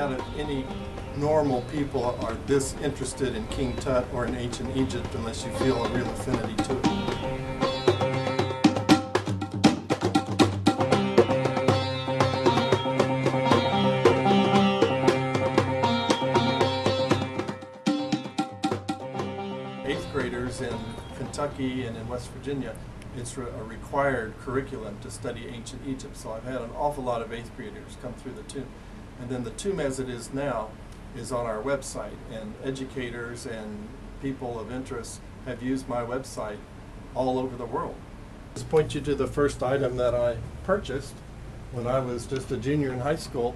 doubt if any normal people are this interested in King Tut or in ancient Egypt unless you feel a real affinity to it. Eighth graders in Kentucky and in West Virginia, it's a required curriculum to study ancient Egypt. So I've had an awful lot of eighth graders come through the tomb. And then the tomb as it is now is on our website, and educators and people of interest have used my website all over the world. I'll just point you to the first item that I purchased when I was just a junior in high school.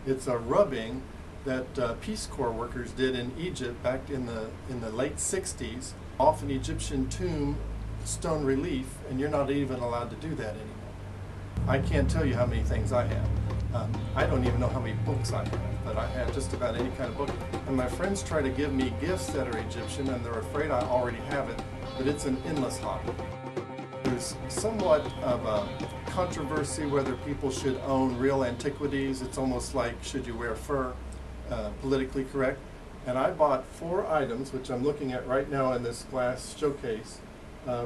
It's a rubbing that Peace Corps workers did in Egypt back in the late 60s off an Egyptian tomb stone relief, and you're not even allowed to do that anymore. I can't tell you how many things I have. I don't even know how many books I have, but I have just about any kind of book. And my friends try to give me gifts that are Egyptian, and they're afraid I already have it, but it's an endless hobby. There's somewhat of a controversy whether people should own real antiquities. It's almost like, should you wear fur? Politically correct. And I bought 4 items, which I'm looking at right now in this glass showcase,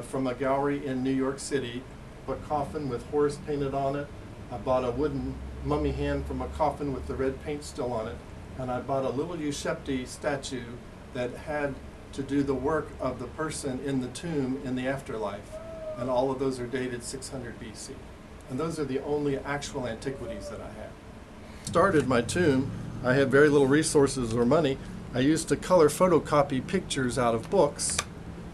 from a gallery in New York City. A coffin with Horus painted on it. I bought a wooden mummy hand from a coffin with the red paint still on it. And I bought a little Ushepti statue that had to do the work of the person in the tomb in the afterlife. And all of those are dated 600 BC. And those are the only actual antiquities that I have. Started my tomb. I had very little resources or money. I used to color photocopy pictures out of books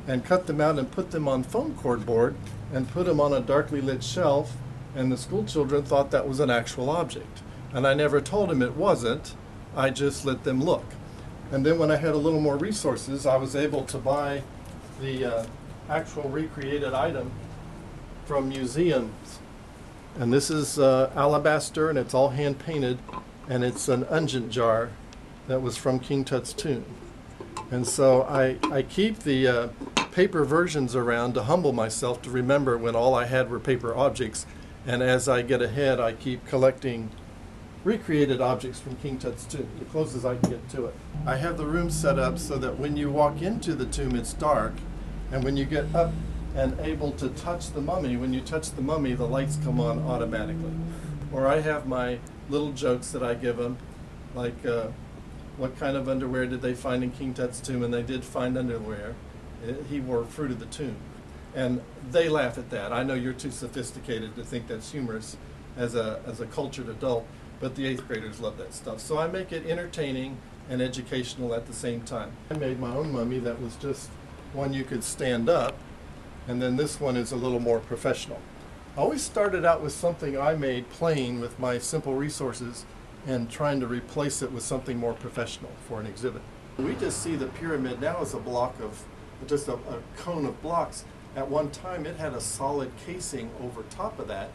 and cut them out and put them on foam cord board and put them on a darkly lit shelf, and the school children thought that was an actual object. And I never told them it wasn't, I just let them look. And then when I had a little more resources, I was able to buy the actual recreated item from museums. And this is alabaster, and it's all hand painted, and it's an unguent jar that was from King Tut's tomb. And so I keep the paper versions around to humble myself, to remember when all I had were paper objects. And as I get ahead, I keep collecting recreated objects from King Tut's tomb, the closest I can get to it. I have the room set up so that when you walk into the tomb, it's dark. And when you get up and able to touch the mummy, when you touch the mummy, the lights come on automatically. Or I have my little jokes that I give them, like what kind of underwear did they find in King Tut's tomb? And they did find underwear. He wore fruit of the tomb. And they laugh at that. I know you're too sophisticated to think that's humorous as a cultured adult, but the 8th graders love that stuff. So I make it entertaining and educational at the same time. I made my own mummy that was just one you could stand up, and then this one is a little more professional. I always started out with something I made plain with my simple resources and trying to replace it with something more professional for an exhibit. We just see the pyramid now as a block of, just a cone of blocks. At one time it had a solid casing over top of that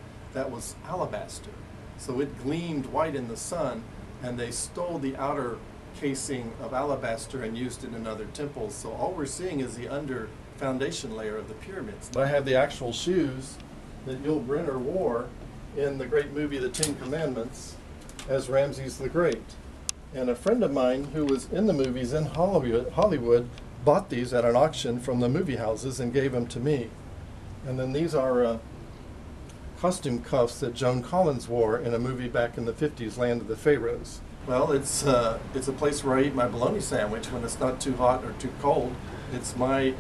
was alabaster. So it gleamed white in the sun, and they stole the outer casing of alabaster and used it in other temples. So all we're seeing is the under foundation layer of the pyramids. I have the actual shoes that Yul Brynner wore in the great movie The 10 Commandments as Ramses the Great. And a friend of mine who was in the movies in Hollywood bought these at an auction from the movie houses and gave them to me. And then these are costume cuffs that Joan Collins wore in a movie back in the 50s, Land of the Pharaohs. Well, it's a place where I eat my bologna sandwich when it's not too hot or too cold. It's my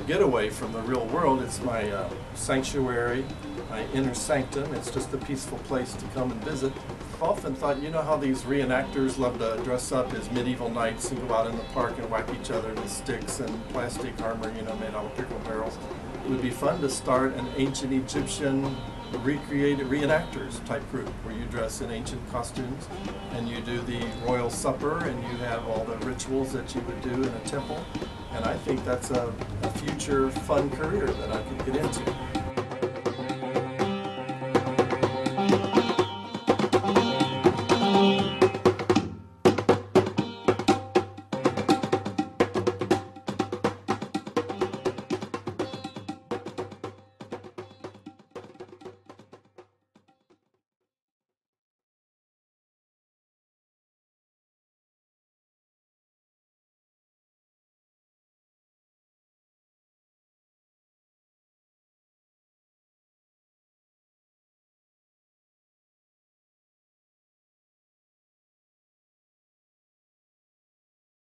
getaway from the real world. It's my sanctuary, my inner sanctum. It's just a peaceful place to come and visit. I've often thought, you know how these reenactors love to dress up as medieval knights and go out in the park and whack each other with sticks and plastic armor, you know, made out of pickle barrels. It would be fun to start an ancient Egyptian recreated reenactors type group where you dress in ancient costumes and you do the royal supper and you have all the rituals that you would do in a temple. And I think that's a future fun career that I could get into.